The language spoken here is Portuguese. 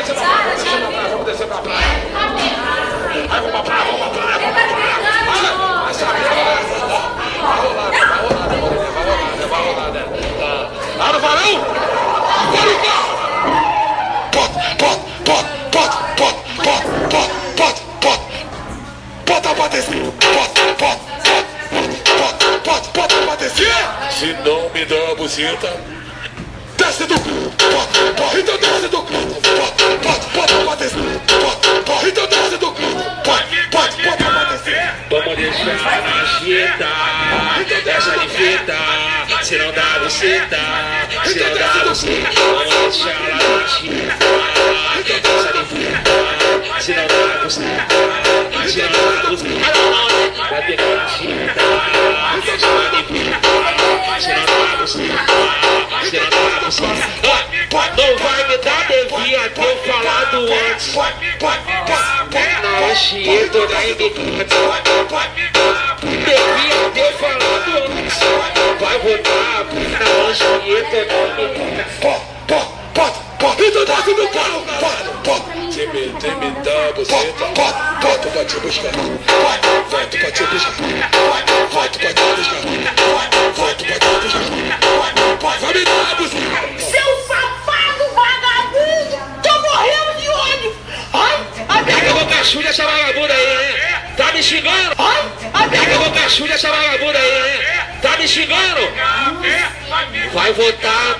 Vamos descer pra praia. Vai, vamos pra praia, vamos pra praia. Vai saber, vai rolar, né? Lá no varão! Olha o carro! Bota pra descer! Bota pra descer! Se não me dá a buceta, desce do então desce do bota pra descer! Então desce do bota pra descer! Vamos deixar na chita, deixa de fita, se não dá buceta, se não dá buceta, vamos deixar ela na chita, deixa de fita, se não dá buceta, se não dá buceta, vai pegar na chita, deixa de fita, se não dá buceta, se não dá buceta, não vai me dar devia ter falado antes, na chita nem me devia ter falado antes. Vai rodar na lanchoneta. Então desce do carro, se me dá a buceta, volto pra te buscar. Volto pra te buscar. Volto pra te buscar. Volto pra te buscar. Vai me dar a buceta. Seu safado vagabundo! Tô morrendo de ódio! Ai, Pega o cachorro dessa vagabunda aí, hein? Tá me xingando? Pega o cachorro dessa vagabunda aí, hein? Tá me xingando? Vai votar